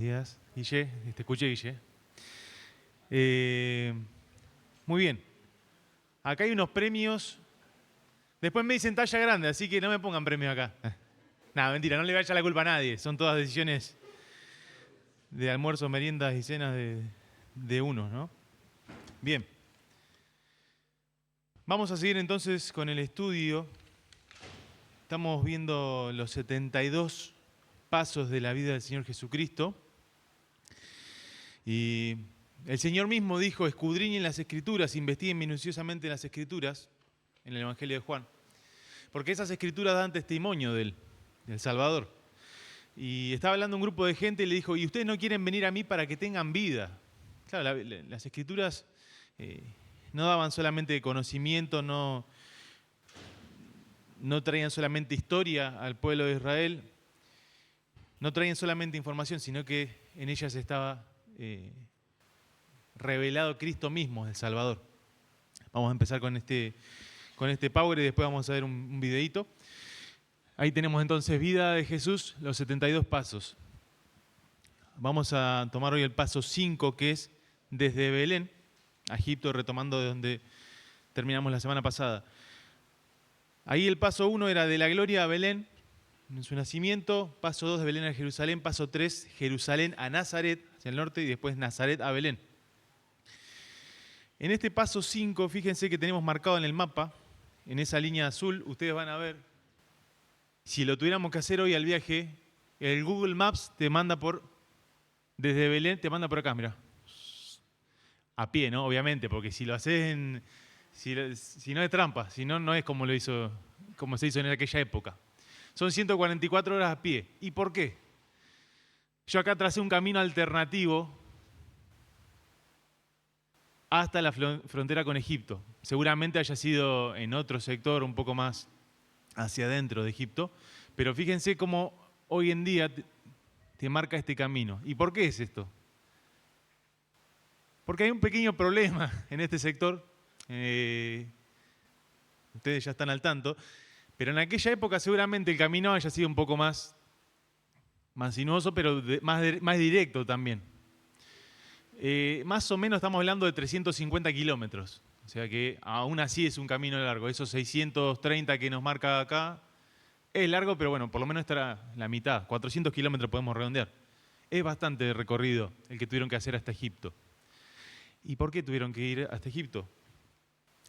Días, Guille, te escuché, Guille. Muy bien. Acá hay unos premios. Después me dicen talla grande, así que no me pongan premios acá. Nada, mentira, no le vaya la culpa a nadie. Son todas decisiones de almuerzos, meriendas y cenas de uno, ¿no? Bien. Vamos a seguir entonces con el estudio. Estamos viendo los 72 pasos de la vida del Señor Jesucristo. Y el Señor mismo dijo, escudriñen las Escrituras, investiguen minuciosamente las Escrituras, en el Evangelio de Juan, porque esas Escrituras dan testimonio del Salvador. Y estaba hablando un grupo de gente y le dijo, ¿y ustedes no quieren venir a mí para que tengan vida? Claro, las Escrituras no daban solamente conocimiento, no traían solamente historia al pueblo de Israel, no traían solamente información, sino que en ellas estaba revelado Cristo mismo, el Salvador. Vamos a empezar con este power y después vamos a ver un videíto. Ahí tenemos entonces vida de Jesús, los 72 pasos. Vamos a tomar hoy el paso 5, que es desde Belén a Egipto, retomando de donde terminamos la semana pasada. Ahí el paso 1 era de la gloria a Belén, en su nacimiento. Paso 2 de Belén a Jerusalén. Paso 3, Jerusalén a Nazaret, hacia el norte, y después Nazaret a Belén. En este paso 5, fíjense que tenemos marcado en el mapa, en esa línea azul, ustedes van a ver, si lo tuviéramos que hacer hoy al viaje, el Google Maps te manda desde Belén, te manda por acá, mira. A pie, ¿no? Obviamente, porque si lo haces si no es trampa, si no, no es como se hizo en aquella época. Son 144 horas a pie. ¿Y por qué? Yo acá tracé un camino alternativo hasta la frontera con Egipto. Seguramente haya sido en otro sector un poco más hacia adentro de Egipto, pero fíjense cómo hoy en día te marca este camino. ¿Y por qué es esto? Porque hay un pequeño problema en este sector. Ustedes ya están al tanto. Pero en aquella época seguramente el camino haya sido un poco más sinuoso, pero más directo también. Más o menos estamos hablando de 350 kilómetros. O sea que aún así es un camino largo. Esos 630 que nos marca acá es largo, pero bueno, por lo menos estará la mitad. 400 kilómetros podemos redondear. Es bastante recorrido el que tuvieron que hacer hasta Egipto. ¿Y por qué tuvieron que ir hasta Egipto?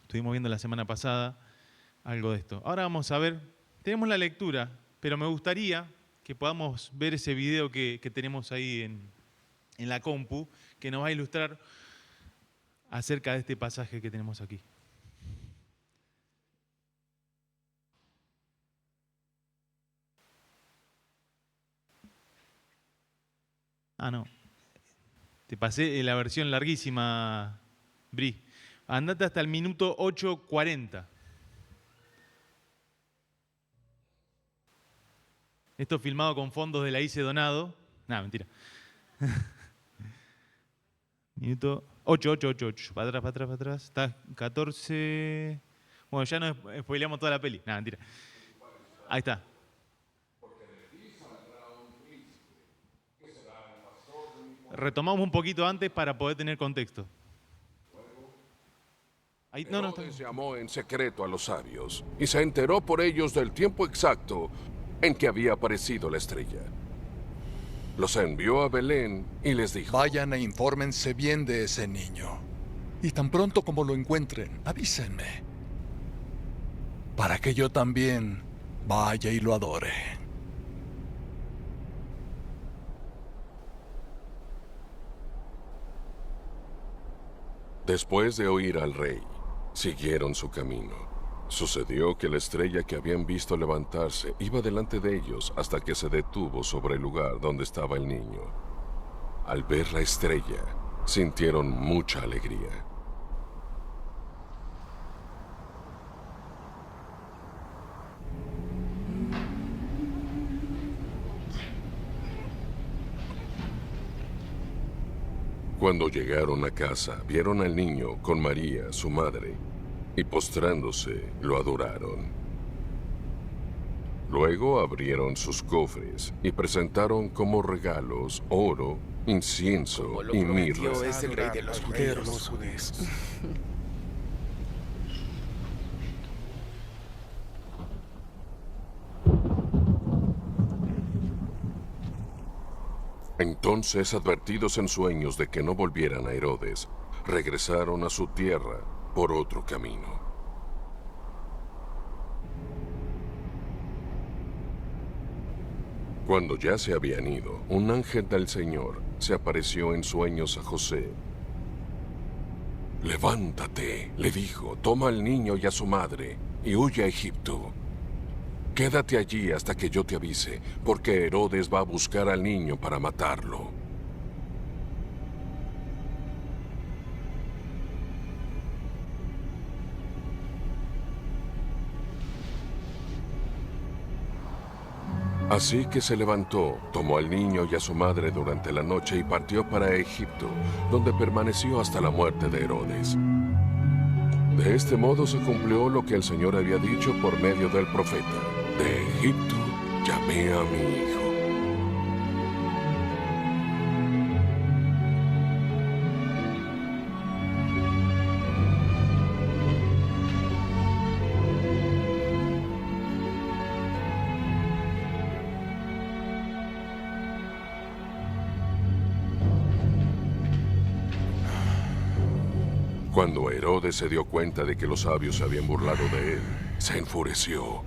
Estuvimos viendo la semana pasada algo de esto. Ahora vamos a ver, tenemos la lectura, pero me gustaría que podamos ver ese video que tenemos ahí en la compu, que nos va a ilustrar acerca de este pasaje que tenemos aquí. No. Te pasé la versión larguísima, Bri. Andate hasta el minuto 8:40. Esto filmado con fondos de la ICE Donado. Mentira. Minuto 8. Para atrás. Está 14. Bueno, ya nos spoileamos toda la peli. Mentira. Ahí está. Retomamos un poquito antes para poder tener contexto. Ahí, Herodes llamó en secreto a los sabios y se enteró por ellos del tiempo exacto en que había aparecido la estrella. Los envió a Belén y les dijo: vayan e infórmense bien de ese niño. Y tan pronto como lo encuentren, avísenme, para que yo también vaya y lo adore. Después de oír al rey, siguieron su camino. Sucedió que la estrella que habían visto levantarse iba delante de ellos hasta que se detuvo sobre el lugar donde estaba el niño. Al ver la estrella, sintieron mucha alegría. Cuando llegaron a casa, vieron al niño con María, su madre, y postrándose, lo adoraron. Luego abrieron sus cofres y presentaron como regalos oro, incienso y mirra. Es el rey de los judíos. Entonces, advertidos en sueños de que no volvieran a Herodes, regresaron a su tierra por otro camino. Cuando ya se habían ido, un ángel del Señor se apareció en sueños a José. «Levántate», le dijo, «toma al niño y a su madre y huye a Egipto. Quédate allí hasta que yo te avise, porque Herodes va a buscar al niño para matarlo». Así que se levantó, tomó al niño y a su madre durante la noche y partió para Egipto, donde permaneció hasta la muerte de Herodes. De este modo se cumplió lo que el Señor había dicho por medio del profeta: «De Egipto llamé a mi hijo». Cuando Herodes se dio cuenta de que los sabios se habían burlado de él, se enfureció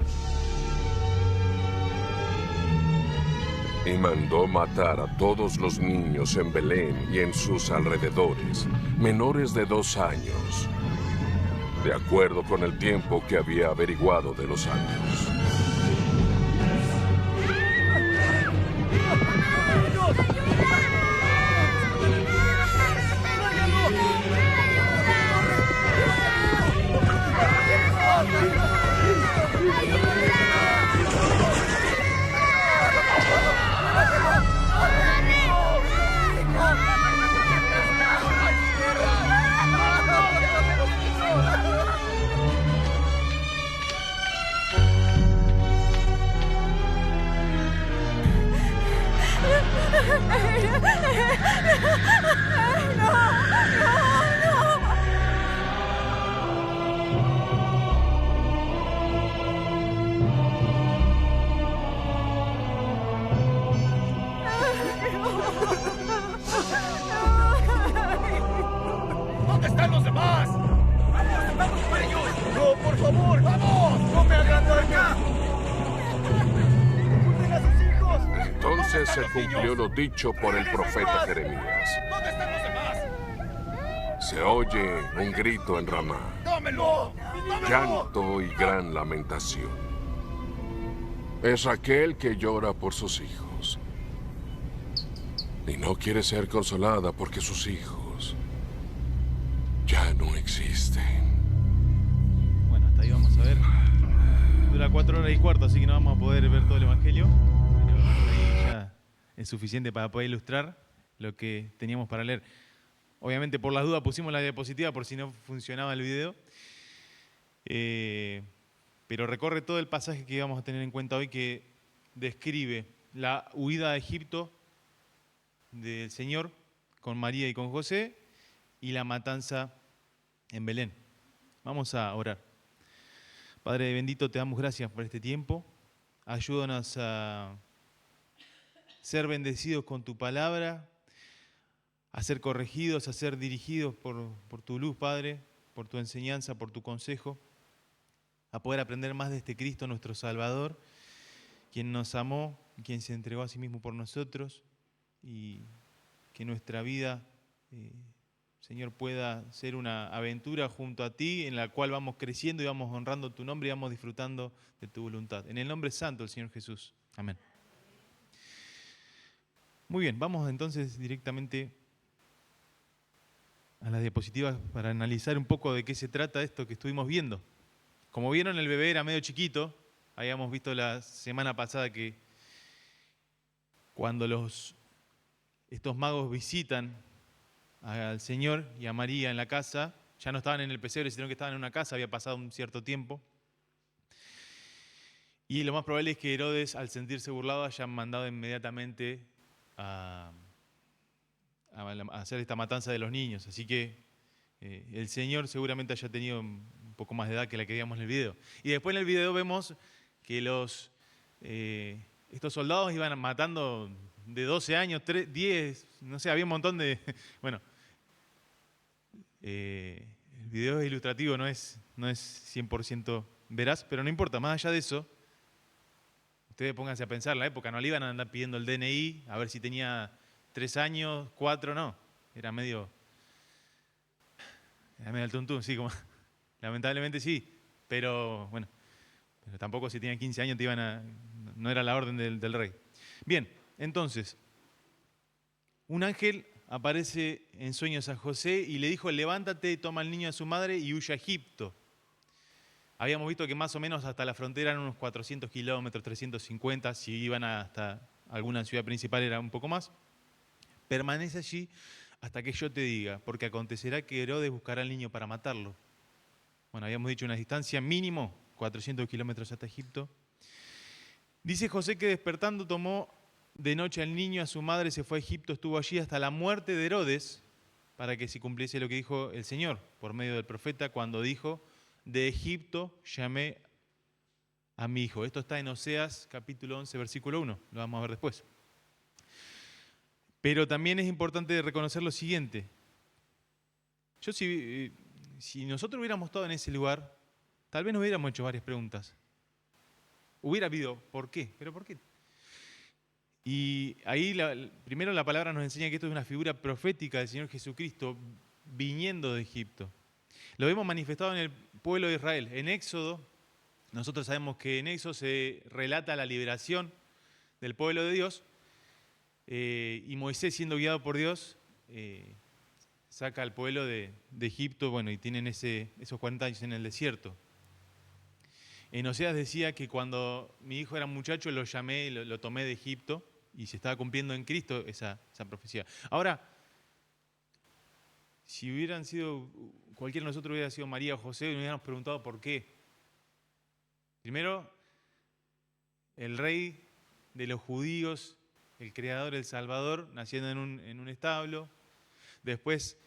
y mandó matar a todos los niños en Belén y en sus alrededores, menores de 2 años, de acuerdo con el tiempo que había averiguado de los años. ¿Dónde están los demás? ¡Vamos, vamos por ellos! ¡No, por favor! ¡Vamos! ¡No me hagan daño! ¡Cuiden a sus hijos! Entonces se cumplió lo dicho por el profeta Jeremías. ¿Dónde están los demás? Se oye un grito en Ramá, ¡Dámelo! ¡Dámelo! llanto y gran lamentación. Es Raquel que llora por sus hijos y no quiere ser consolada porque sus hijos ya no existen. Bueno, hasta ahí vamos a ver. Dura 4 horas y cuarto, así que no vamos a poder ver todo el Evangelio. Pero ahí ya es suficiente para poder ilustrar lo que teníamos para leer. Obviamente, por las dudas pusimos la diapositiva por si no funcionaba el video. Pero recorre todo el pasaje que vamos a tener en cuenta hoy, que describe la huida a Egipto del Señor con María y con José y la matanza en Belén. Vamos a orar. Padre bendito, te damos gracias por este tiempo. Ayúdanos a ser bendecidos con tu palabra, a ser corregidos, a ser dirigidos por tu luz, Padre, por tu enseñanza, por tu consejo, a poder aprender más de este Cristo, nuestro Salvador, quien nos amó, quien se entregó a sí mismo por nosotros, y que nuestra vida, Señor, pueda ser una aventura junto a ti, en la cual vamos creciendo y vamos honrando tu nombre y vamos disfrutando de tu voluntad. En el nombre santo del Señor Jesús. Amén. Muy bien, vamos entonces directamente a las diapositivas para analizar un poco de qué se trata esto que estuvimos viendo. Como vieron, el bebé era medio chiquito. Habíamos visto la semana pasada que cuando estos magos visitan al Señor y a María en la casa, ya no estaban en el pesebre, sino que estaban en una casa, había pasado un cierto tiempo. Y lo más probable es que Herodes, al sentirse burlado, haya mandado inmediatamente a hacer esta matanza de los niños. Así que el Señor seguramente haya tenido un poco más de edad que la que veíamos en el video. Y después en el video vemos que estos soldados iban matando de 12 años, 10, no sé, había un montón de... Bueno, el video es ilustrativo, no es 100% veraz, pero no importa, más allá de eso, ustedes pónganse a pensar, en la época no le iban a andar pidiendo el DNI, a ver si tenía 3 años, 4, no. Era medio el tuntún, sí, como, lamentablemente sí, pero bueno, pero tampoco si tenían 15 años no era la orden del rey. Bien, entonces, un ángel aparece en sueños a José y le dijo, levántate, toma al niño a su madre y huye a Egipto. Habíamos visto que más o menos hasta la frontera eran unos 400 kilómetros, 350, si iban hasta alguna ciudad principal era un poco más. Permanece allí hasta que yo te diga, porque acontecerá que Herodes buscará al niño para matarlo. Bueno, habíamos dicho una distancia mínimo, 400 kilómetros hasta Egipto. Dice José que despertando tomó de noche al niño, a su madre, se fue a Egipto, estuvo allí hasta la muerte de Herodes, para que se cumpliese lo que dijo el Señor por medio del profeta cuando dijo, de Egipto llamé a mi hijo. Esto está en Oseas capítulo 11, versículo 1, lo vamos a ver después. Pero también es importante reconocer lo siguiente. Si nosotros hubiéramos estado en ese lugar, tal vez nos hubiéramos hecho varias preguntas. Hubiera habido, ¿por qué? ¿Pero por qué? Y ahí primero la palabra nos enseña que esto es una figura profética del Señor Jesucristo viniendo de Egipto. Lo vemos manifestado en el pueblo de Israel. En Éxodo, nosotros sabemos que en Éxodo se relata la liberación del pueblo de Dios y Moisés, siendo guiado por Dios, saca al pueblo de Egipto, bueno, y tienen esos 40 años en el desierto. En Oseas decía que cuando mi hijo era muchacho lo llamé, lo tomé de Egipto, y se estaba cumpliendo en Cristo esa profecía. Ahora, si hubieran sido, cualquiera de nosotros hubiera sido María o José, nos hubiéramos preguntado por qué. Primero, el rey de los judíos, el creador, el salvador, naciendo en un establo. Después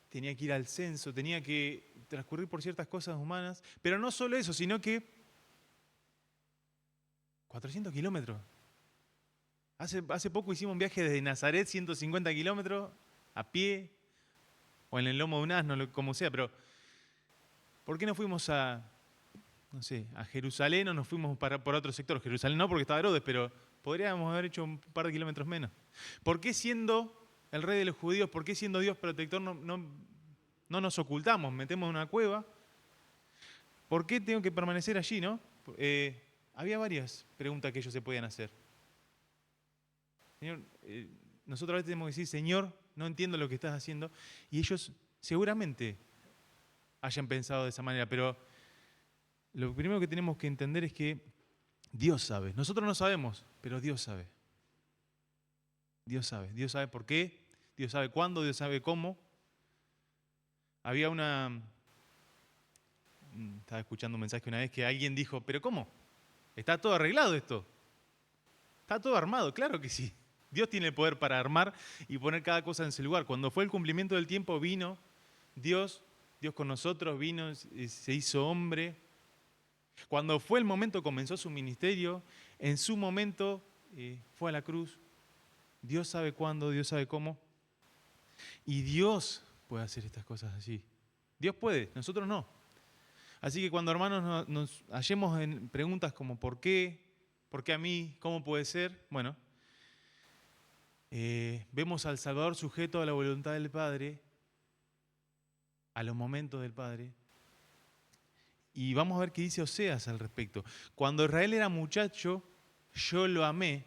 tenía que ir al censo, tenía que transcurrir por ciertas cosas humanas. Pero no solo eso, sino que 400 kilómetros. Hace poco hicimos un viaje desde Nazaret, 150 kilómetros, a pie, o en el lomo de un asno, como sea, pero ¿por qué no fuimos a Jerusalén o nos fuimos por otro sector? Jerusalén no, porque estaba Herodes, pero podríamos haber hecho un par de kilómetros menos. ¿Por qué siendo el rey de los judíos, por qué siendo Dios protector no nos ocultamos, metemos en una cueva? ¿Por qué tengo que permanecer allí, no? Había varias preguntas que ellos se podían hacer. Señor, nosotros a veces tenemos que decir, Señor, no entiendo lo que estás haciendo. Y ellos seguramente hayan pensado de esa manera, pero lo primero que tenemos que entender es que Dios sabe. Nosotros no sabemos, pero Dios sabe. Dios sabe. Dios sabe por qué, Dios sabe cuándo, Dios sabe cómo. Estaba escuchando un mensaje una vez que alguien dijo, ¿pero cómo? ¿Está todo arreglado esto? ¿Está todo armado? Claro que sí. Dios tiene el poder para armar y poner cada cosa en su lugar. Cuando fue el cumplimiento del tiempo, vino Dios con nosotros, vino, se hizo hombre. Cuando fue el momento, comenzó su ministerio. En su momento fue a la cruz. Dios sabe cuándo, Dios sabe cómo. Y Dios puede hacer estas cosas así. Dios puede, nosotros no. Así que cuando, hermanos, nos hallemos en preguntas como ¿por qué? ¿Por qué a mí? ¿Cómo puede ser? Bueno, vemos al Salvador sujeto a la voluntad del Padre, a los momentos del Padre. Y vamos a ver qué dice Oseas al respecto. Cuando Israel era muchacho, yo lo amé,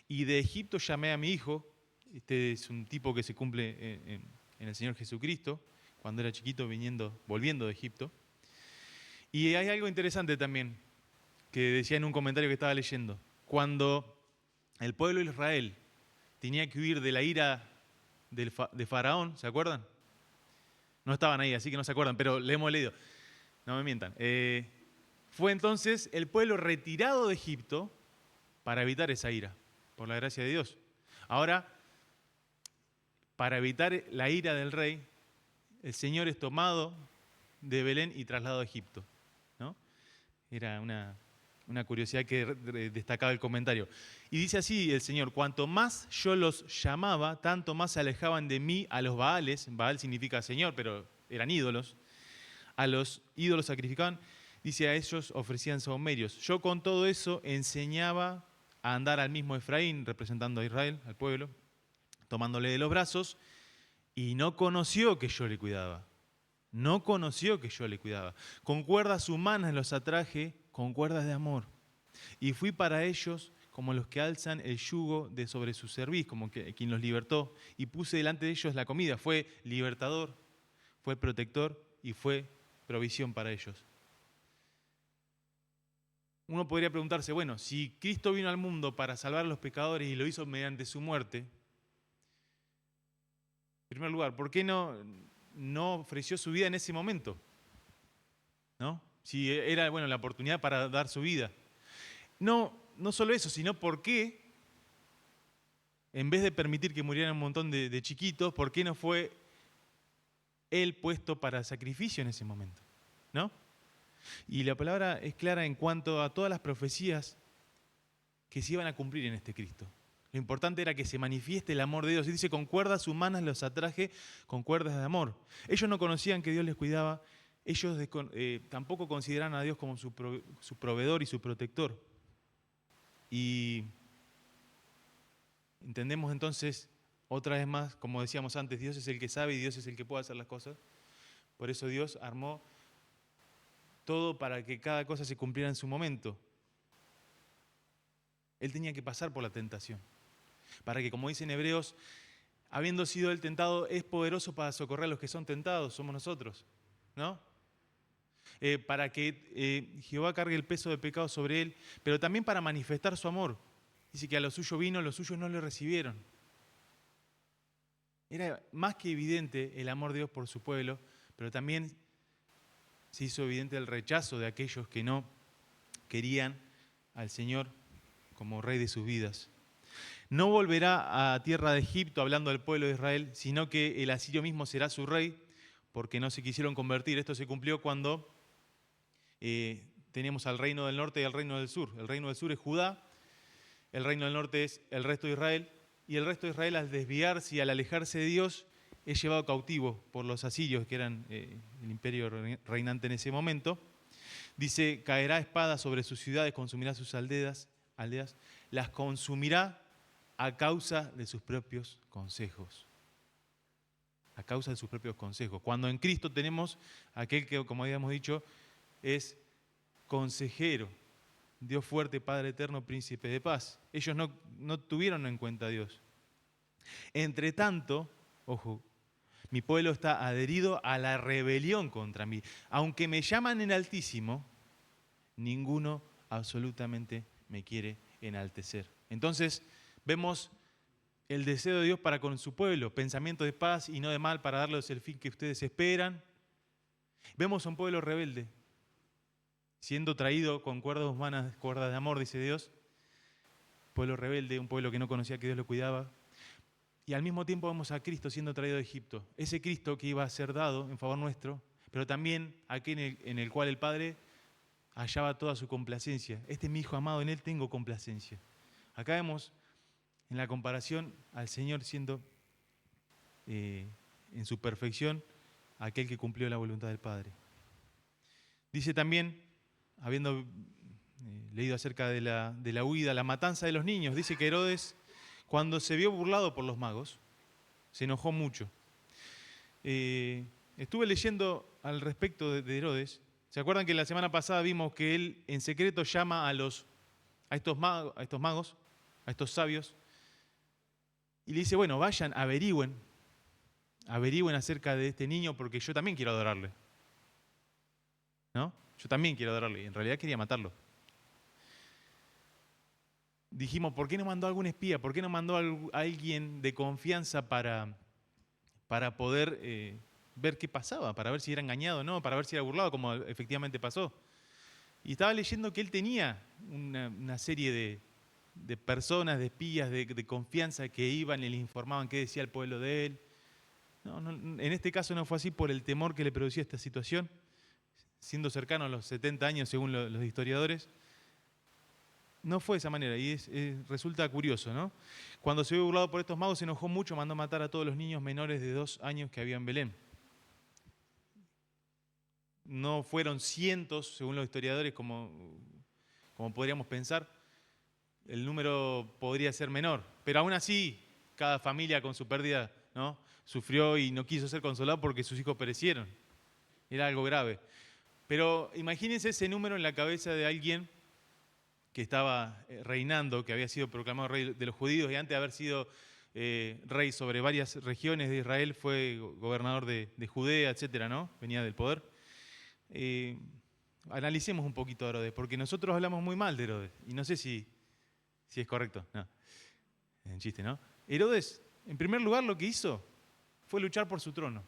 y de Egipto llamé a mi hijo. Este es un tipo que se cumple en el Señor Jesucristo, cuando era chiquito volviendo de Egipto. Y hay algo interesante también, que decía en un comentario que estaba leyendo. Cuando el pueblo de Israel tenía que huir de la ira de Faraón, ¿se acuerdan? No estaban ahí, así que no se acuerdan, pero le hemos leído. No me mientan. Fue entonces el pueblo retirado de Egipto para evitar esa ira, por la gracia de Dios. Ahora, para evitar la ira del rey, el Señor es tomado de Belén y trasladado a Egipto, ¿no? Era una curiosidad que destacaba el comentario. Y dice así el Señor: cuanto más yo los llamaba, tanto más se alejaban de mí a los Baales. Baal significa Señor, pero eran ídolos. A los ídolos sacrificaban. Dice, a ellos ofrecían sahumerios. Yo con todo eso enseñaba a andar al mismo Efraín, representando a Israel, al pueblo, tomándole de los brazos, y no conoció que yo le cuidaba. No conoció que yo le cuidaba. Con cuerdas humanas los atraje, con cuerdas de amor. Y fui para ellos como los que alzan el yugo de sobre su cerviz, como quien los libertó. Y puse delante de ellos la comida. Fue libertador, fue protector y fue provisión para ellos. Uno podría preguntarse, bueno, si Cristo vino al mundo para salvar a los pecadores y lo hizo mediante su muerte, en primer lugar, ¿por qué no ofreció su vida en ese momento? ¿No? Si era, bueno, la oportunidad para dar su vida. No solo eso, sino por qué, en vez de permitir que murieran un montón de chiquitos, ¿por qué no fue Él puesto para sacrificio en ese momento? ¿No? Y la palabra es clara en cuanto a todas las profecías que se iban a cumplir en este Cristo. Lo importante era que se manifieste el amor de Dios. Y dice, con cuerdas humanas los atraje, con cuerdas de amor. Ellos no conocían que Dios les cuidaba. Ellos tampoco consideraban a Dios como su proveedor y su protector. Y entendemos entonces, otra vez más, como decíamos antes, Dios es el que sabe y Dios es el que puede hacer las cosas. Por eso Dios armó todo para que cada cosa se cumpliera en su momento. Él tenía que pasar por la tentación, para que, como dicen Hebreos, habiendo sido Él tentado, es poderoso para socorrer a los que son tentados, somos nosotros, ¿no? Para que Jehová cargue el peso del pecado sobre Él, pero también para manifestar su amor. Dice que a los suyos vino, los suyos no le recibieron. Era más que evidente el amor de Dios por su pueblo, pero también se hizo evidente el rechazo de aquellos que no querían al Señor como Rey de sus vidas. No volverá a tierra de Egipto hablando del pueblo de Israel, sino que el asirio mismo será su rey, porque no se quisieron convertir. Esto se cumplió cuando tenemos al reino del norte y al reino del sur. El reino del sur es Judá, el reino del norte es el resto de Israel, y el resto de Israel, al desviarse y al alejarse de Dios, es llevado cautivo por los asirios, que eran el imperio reinante en ese momento. Dice, caerá espada sobre sus ciudades, consumirá sus aldeas, las consumirá a causa de sus propios consejos. A causa de sus propios consejos. Cuando en Cristo tenemos aquel que, como habíamos dicho, es consejero, Dios fuerte, Padre eterno, príncipe de paz. Ellos no tuvieron en cuenta a Dios. Entre tanto, ojo, mi pueblo está adherido a la rebelión contra mí. Aunque me llaman en Altísimo, ninguno absolutamente me quiere enaltecer. Entonces, vemos el deseo de Dios para con su pueblo, pensamiento de paz y no de mal para darles el fin que ustedes esperan. Vemos a un pueblo rebelde, siendo traído con cuerdas humanas, cuerdas de amor, dice Dios. Pueblo rebelde, un pueblo que no conocía que Dios lo cuidaba. Y al mismo tiempo vemos a Cristo siendo traído de Egipto. Ese Cristo que iba a ser dado en favor nuestro, pero también aquel en el cual el Padre hallaba toda su complacencia. Este es mi Hijo amado, en Él tengo complacencia. Acá vemos en la comparación al Señor siendo en su perfección aquel que cumplió la voluntad del Padre. Dice también, habiendo leído acerca de la huida, la matanza de los niños, dice que Herodes, cuando se vio burlado por los magos, se enojó mucho. Estuve leyendo al respecto de Herodes. ¿Se acuerdan que la semana pasada vimos que él en secreto llama a estos magos, a estos sabios, y le dice, bueno, vayan, averigüen acerca de este niño porque yo también quiero adorarle. ¿No? Yo también quiero adorarle. En realidad quería matarlo. Dijimos, ¿por qué no mandó a algún espía? ¿Por qué no mandó a alguien de confianza para poder ver qué pasaba? Para ver si era engañado o no, para ver si era burlado, como efectivamente pasó. Y estaba leyendo que él tenía una serie de personas, de espías, de confianza que iban y le informaban qué decía el pueblo de él. En este caso no fue así por el temor que le producía esta situación, siendo cercano a los 70 años según los historiadores. No fue de esa manera y resulta curioso, ¿no? Cuando se vio burlado por estos magos se enojó mucho, mandó matar a todos los niños menores de 2 años que había en Belén. No fueron cientos, según los historiadores, como podríamos pensar. El número podría ser menor, pero aún así, cada familia con su pérdida, ¿no?, sufrió y no quiso ser consolado porque sus hijos perecieron. Era algo grave. Pero imagínense ese número en la cabeza de alguien que estaba reinando, que había sido proclamado rey de los judíos y antes de haber sido rey sobre varias regiones de Israel, fue gobernador de Judea, etcétera, ¿no? Venía del poder. Analicemos un poquito a Herodes, porque nosotros hablamos muy mal de Herodes, y no sé si es correcto. No, es un chiste, ¿no? Herodes, en primer lugar, lo que hizo fue luchar por su trono.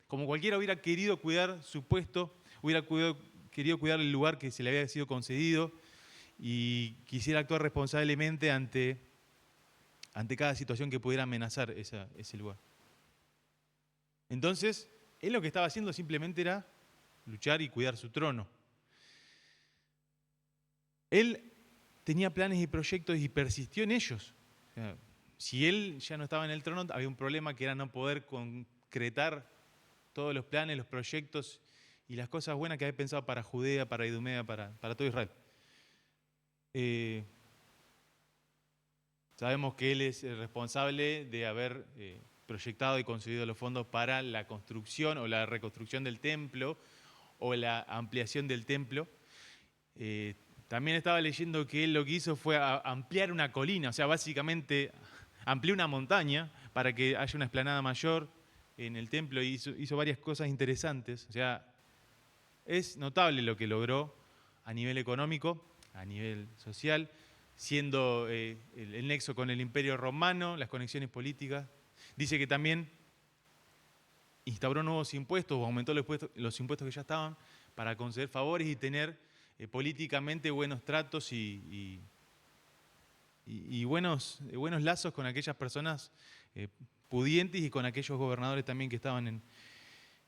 Como cualquiera hubiera querido cuidar su puesto, hubiera querido cuidar el lugar que se le había sido concedido y quisiera actuar responsablemente ante cada situación que pudiera amenazar ese lugar. Entonces, él lo que estaba haciendo simplemente era luchar y cuidar su trono. Él tenía planes y proyectos y persistió en ellos. O sea, si él ya no estaba en el trono, había un problema que era no poder concretar todos los planes, los proyectos y las cosas buenas que había pensado para Judea, para Idumea, para todo Israel. Sabemos que él es el responsable de haber proyectado y concedido los fondos para la construcción o la reconstrucción del templo o la ampliación del templo. También estaba leyendo que él lo que hizo fue ampliar una colina, o sea, básicamente amplió una montaña para que haya una explanada mayor en el templo y hizo varias cosas interesantes. O sea, es notable lo que logró a nivel económico, a nivel social, siendo el nexo con el Imperio Romano, las conexiones políticas. Dice que también instauró nuevos impuestos o aumentó los impuestos que ya estaban para conceder favores y tener políticamente buenos tratos y buenos lazos con aquellas personas pudientes y con aquellos gobernadores también que estaban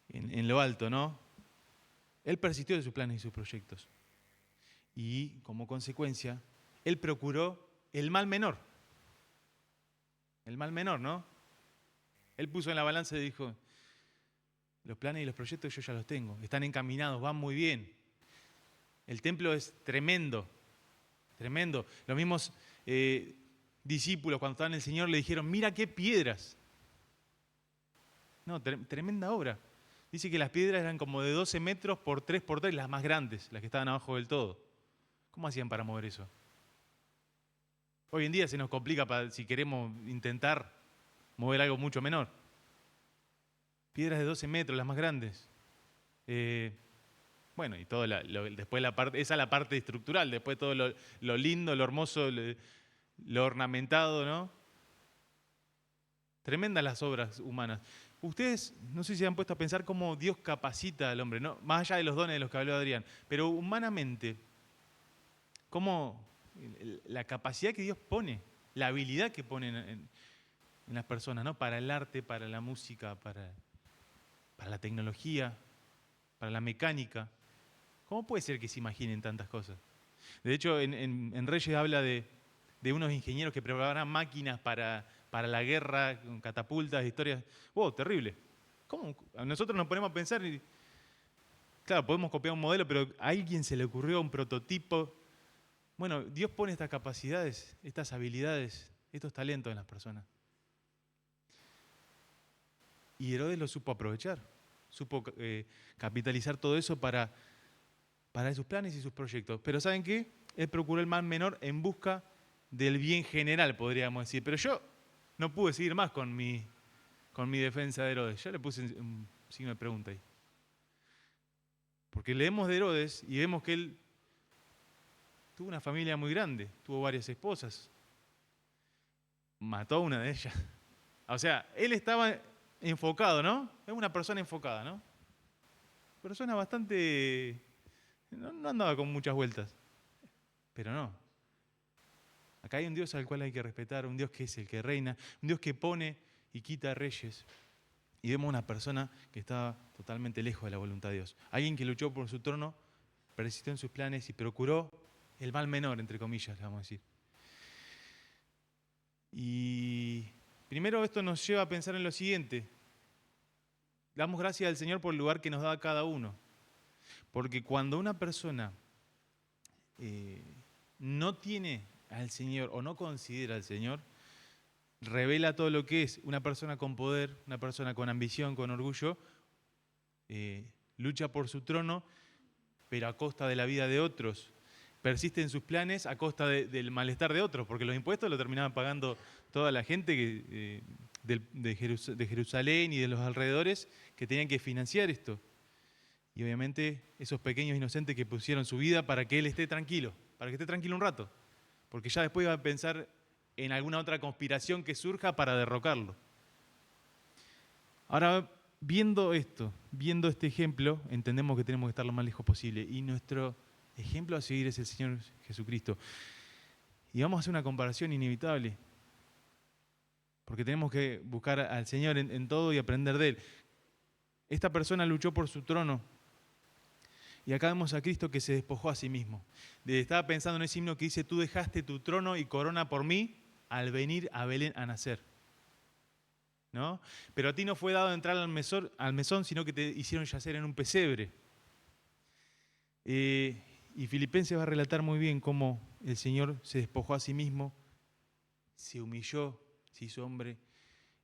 en lo alto, ¿no? Él persistió de sus planes y sus proyectos. Y como consecuencia, él procuró el mal menor. El mal menor, ¿no? Él puso en la balanza y dijo, los planes y los proyectos yo ya los tengo, están encaminados, van muy bien. El templo es tremendo, tremendo. Los mismos discípulos cuando estaban en el Señor le dijeron, mira qué piedras. No, tremenda obra. Dice que las piedras eran como de 12 metros por 3 por 3, las más grandes, las que estaban abajo del todo. ¿Cómo hacían para mover eso? Hoy en día se nos complica si queremos intentar mover algo mucho menor. Piedras de 12 metros, las más grandes. Bueno, y todo después esa es la parte estructural, después todo lo lindo, lo hermoso, lo ornamentado, ¿no? Tremendas las obras humanas. Ustedes, no sé si se han puesto a pensar cómo Dios capacita al hombre, ¿no? Más allá de los dones de los que habló Adrián, pero humanamente, cómo la capacidad que Dios pone, la habilidad que pone en las personas, ¿no? Para el arte, para la música, para la tecnología, para la mecánica. ¿Cómo puede ser que se imaginen tantas cosas? De hecho, en Reyes habla de unos ingenieros que preparaban máquinas para la guerra, con catapultas, historias. ¡Wow! Terrible. ¿Cómo? Nosotros nos ponemos a pensar y, claro, podemos copiar un modelo, pero a alguien se le ocurrió un prototipo. Bueno, Dios pone estas capacidades, estas habilidades, estos talentos en las personas. Y Herodes lo supo aprovechar, supo capitalizar todo eso para sus planes y sus proyectos. Pero ¿saben qué? Él procuró el mal menor en busca del bien general, podríamos decir. Pero yo no pude seguir más con mi defensa de Herodes. Yo le puse un signo de pregunta ahí. Porque leemos de Herodes y vemos que él tuvo una familia muy grande, tuvo varias esposas, mató a una de ellas. O sea, él estaba enfocado, ¿no? Es una persona enfocada, ¿no? Persona bastante no andaba con muchas vueltas. Pero no. Acá hay un Dios al cual hay que respetar, un Dios que es el que reina, un Dios que pone y quita reyes. Y vemos una persona que estaba totalmente lejos de la voluntad de Dios. Alguien que luchó por su trono, persistió en sus planes y procuró el mal menor, entre comillas, le vamos a decir. Y primero esto nos lleva a pensar en lo siguiente. Damos gracias al Señor por el lugar que nos da a cada uno. Porque cuando una persona no tiene al Señor o no considera al Señor, revela todo lo que es una persona con poder, una persona con ambición, con orgullo, lucha por su trono, pero a costa de la vida de otros. Persiste en sus planes a costa del malestar de otros, porque los impuestos lo terminaban pagando toda la gente de Jerusalén y de los alrededores que tenían que financiar esto. Y obviamente esos pequeños inocentes que pusieron su vida para que él esté tranquilo, para que esté tranquilo un rato, porque ya después iba a pensar en alguna otra conspiración que surja para derrocarlo. Ahora, viendo esto, viendo este ejemplo, entendemos que tenemos que estar lo más lejos posible. Y nuestro ejemplo a seguir es el Señor Jesucristo. Y vamos a hacer una comparación inevitable, porque tenemos que buscar al Señor en todo y aprender de Él. Esta persona luchó por su trono. Y acá vemos a Cristo que se despojó a sí mismo. Estaba pensando en ese himno que dice: tú dejaste tu trono y corona por mí al venir a Belén a nacer. ¿No? Pero a ti no fue dado entrar al mesón, sino que te hicieron yacer en un pesebre. Y Filipenses va a relatar muy bien cómo el Señor se despojó a sí mismo, se humilló, se hizo hombre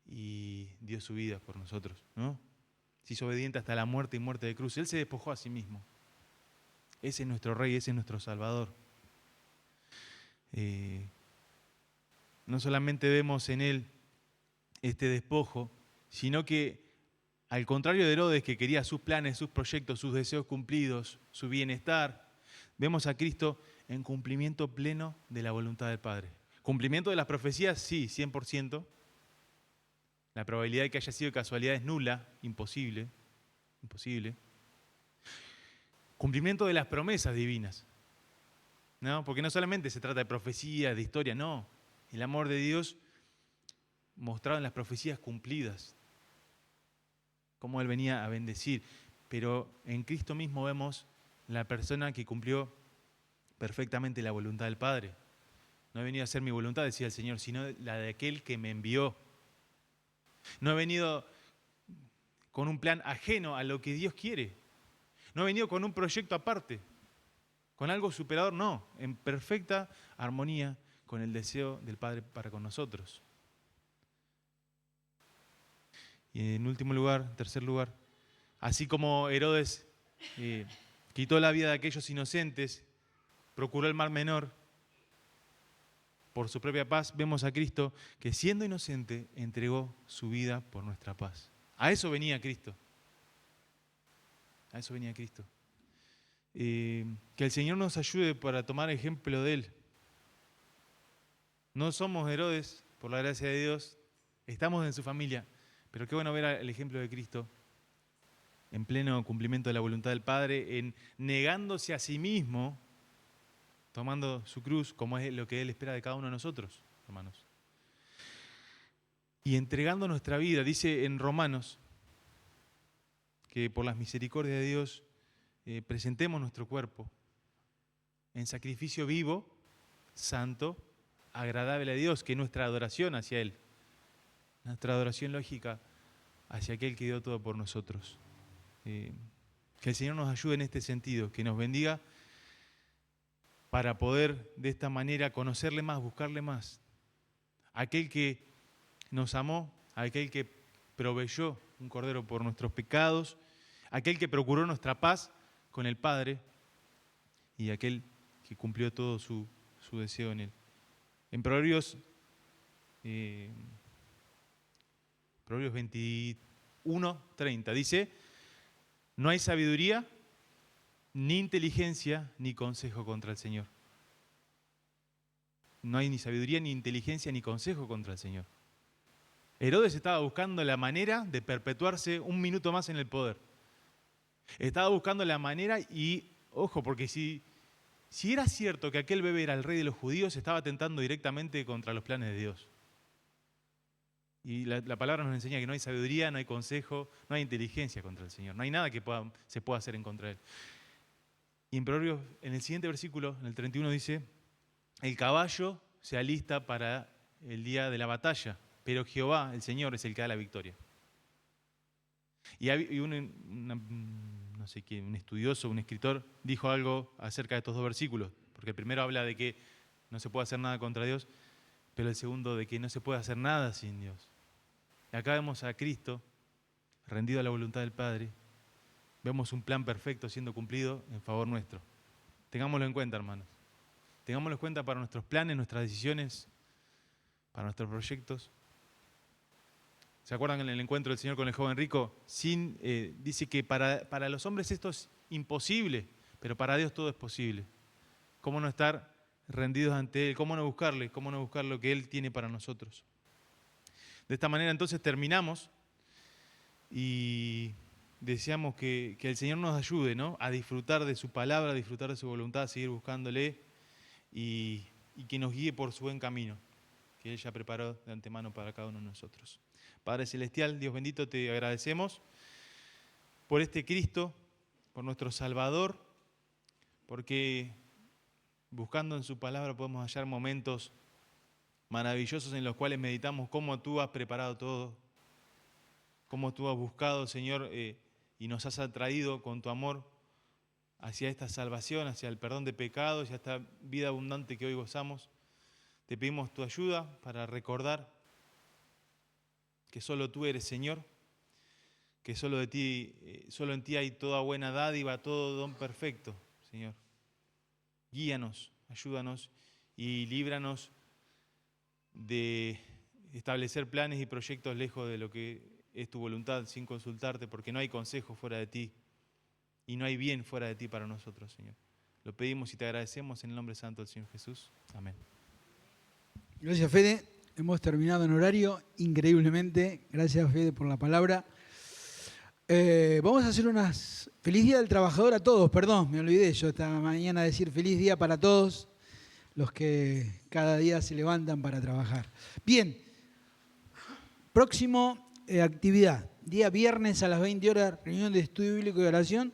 y dio su vida por nosotros, ¿no? Se hizo obediente hasta la muerte y muerte de cruz. Él se despojó a sí mismo. Ese es nuestro Rey, ese es nuestro Salvador. No solamente vemos en Él este despojo, sino que, al contrario de Herodes, que quería sus planes, sus proyectos, sus deseos cumplidos, su bienestar, vemos a Cristo en cumplimiento pleno de la voluntad del Padre. Cumplimiento de las profecías, sí, 100%. La probabilidad de que haya sido casualidad es nula, imposible. Cumplimiento de las promesas divinas, ¿no? Porque no solamente se trata de profecías, de historia, no. El amor de Dios mostrado en las profecías cumplidas, cómo Él venía a bendecir. Pero en Cristo mismo vemos la persona que cumplió perfectamente la voluntad del Padre. No he venido a hacer mi voluntad, decía el Señor, sino la de aquel que me envió. No he venido con un plan ajeno a lo que Dios quiere. No he venido con un proyecto aparte, con algo superador, no, en perfecta armonía con el deseo del Padre para con nosotros. Y en último lugar, tercer lugar, así como Herodes quitó la vida de aquellos inocentes, procuró el mal menor por su propia paz, vemos a Cristo que, siendo inocente, entregó su vida por nuestra paz. A eso venía Cristo. A eso venía Cristo. Que el Señor nos ayude para tomar ejemplo de Él. No somos Herodes, por la gracia de Dios, estamos en su familia, pero qué bueno ver el ejemplo de Cristo en pleno cumplimiento de la voluntad del Padre, en negándose a sí mismo, tomando su cruz, como es lo que Él espera de cada uno de nosotros, hermanos. Y entregando nuestra vida, dice en Romanos, que por las misericordias de Dios presentemos nuestro cuerpo en sacrificio vivo, santo, agradable a Dios, que es nuestra adoración hacia Él, nuestra adoración lógica hacia aquel que dio todo por nosotros. Que el Señor nos ayude en este sentido, que nos bendiga para poder de esta manera conocerle más, buscarle más. Aquel que nos amó, aquel que proveyó un cordero por nuestros pecados, aquel que procuró nuestra paz con el Padre y aquel que cumplió todo su deseo en Él. En Proverbios 21:30 dice: no hay sabiduría, ni inteligencia, ni consejo contra el Señor. No hay ni sabiduría, ni inteligencia, ni consejo contra el Señor. Herodes estaba buscando la manera de perpetuarse un minuto más en el poder. Estaba buscando la manera y Ojo, porque si era cierto que aquel bebé era el rey de los judíos, estaba atentando directamente contra los planes de Dios. Y la palabra nos enseña que no hay sabiduría, no hay consejo, no hay inteligencia contra el Señor. No hay nada que se pueda hacer en contra de Él. Y en Proverbios, en el siguiente versículo, en el 31, dice: el caballo se alista para el día de la batalla, pero Jehová, el Señor, es el que da la victoria. Y no sé quién, un estudioso, un escritor, dijo algo acerca de estos dos versículos, porque el primero habla de que no se puede hacer nada contra Dios, pero el segundo de que no se puede hacer nada sin Dios. Y acá vemos a Cristo rendido a la voluntad del Padre. Vemos un plan perfecto siendo cumplido en favor nuestro. Tengámoslo en cuenta, hermanos. Tengámoslo en cuenta para nuestros planes, nuestras decisiones, para nuestros proyectos. ¿Se acuerdan en el encuentro del Señor con el joven rico? Dice que para los hombres esto es imposible, pero para Dios todo es posible. ¿Cómo no estar rendidos ante Él? ¿Cómo no buscarle? ¿Cómo no buscar lo que Él tiene para nosotros? De esta manera entonces terminamos y deseamos que el Señor nos ayude, ¿no?, a disfrutar de su palabra, a disfrutar de su voluntad, a seguir buscándole y que nos guíe por su buen camino, que Él ya preparó de antemano para cada uno de nosotros. Padre Celestial, Dios bendito, te agradecemos por este Cristo, por nuestro Salvador, porque buscando en su palabra podemos hallar momentos maravillosos en los cuales meditamos cómo tú has preparado todo, cómo tú has buscado, Señor, y nos has atraído con tu amor hacia esta salvación, hacia el perdón de pecados y a esta vida abundante que hoy gozamos. Te pedimos tu ayuda para recordar que solo tú eres Señor, que solo en ti hay toda buena dádiva, todo don perfecto, Señor. Guíanos, ayúdanos y líbranos de establecer planes y proyectos lejos de lo que es tu voluntad, sin consultarte, porque no hay consejo fuera de ti y no hay bien fuera de ti para nosotros, Señor. Lo pedimos y te agradecemos en el nombre santo del Señor Jesús. Amén. Gracias, Fede. Hemos terminado en horario, increíblemente. Gracias, Fede, por la palabra. Vamos a hacer unas... Feliz Día del Trabajador a todos, perdón, me olvidé yo esta mañana decir feliz día para todos los que cada día se levantan para trabajar. Bien, próximo actividad, día viernes a las 20 horas, reunión de estudio bíblico y oración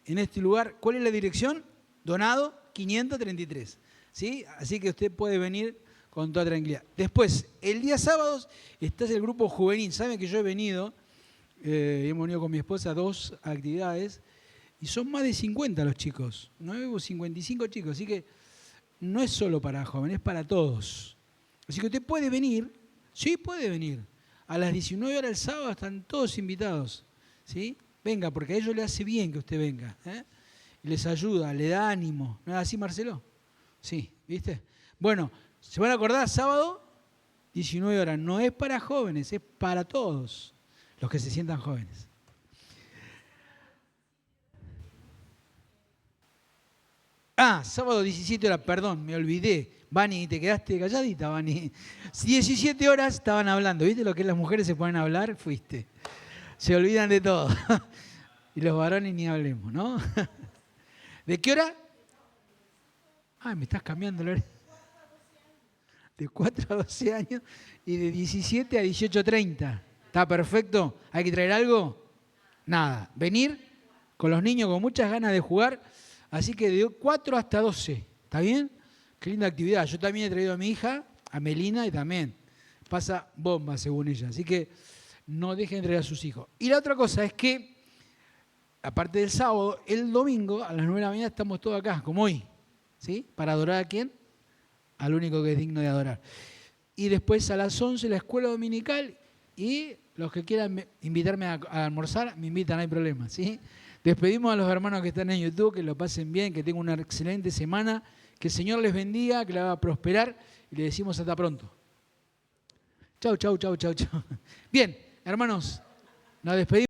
en este lugar. ¿Cuál es la dirección? Donado 533, ¿sí? Así que usted puede venir con toda tranquilidad. Después, el día sábados, está el grupo juvenil. Saben que yo he venido, hemos venido con mi esposa a 2 actividades y son más de 50 los chicos, no hubo 55 chicos, así que no es solo para jóvenes, es para todos. Así que usted puede venir, sí puede venir. A las 19 horas el sábado están todos invitados, ¿sí? Venga, porque a ellos les hace bien que usted venga, ¿eh? Les ayuda, le da ánimo. ¿No es así, Marcelo? Sí, ¿viste? Bueno, ¿se van a acordar? Sábado, 19 horas. No es para jóvenes, es para todos los que se sientan jóvenes. Sábado 17 horas, perdón, me olvidé. Vani, te quedaste calladita, Vani. 17 horas estaban hablando, ¿viste lo que las mujeres se ponen a hablar? Fuiste. Se olvidan de todo. Y los varones ni hablemos, ¿no? ¿De qué hora? Me estás cambiando la hora. De 4 a 12 años y de 17 a 18:30. ¿Está perfecto? ¿Hay que traer algo? Nada. Venir con los niños con muchas ganas de jugar. Así que de 4 hasta 12. ¿Está bien? Qué linda actividad. Yo también he traído a mi hija, a Melina, y también pasa bomba según ella. Así que no dejen de traer a sus hijos. Y la otra cosa es que, aparte del sábado, el domingo a las 9 de la mañana estamos todos acá, como hoy. ¿Sí? ¿Para adorar a quién? Al único que es digno de adorar. Y después a las 11 la escuela dominical y los que quieran invitarme a almorzar, me invitan, no hay problema, ¿sí? Despedimos a los hermanos que están en YouTube, que lo pasen bien, que tengan una excelente semana, que el Señor les bendiga, que la haga prosperar y les decimos hasta pronto. Chau, chau, chau, chau, chau. Bien, hermanos, nos despedimos.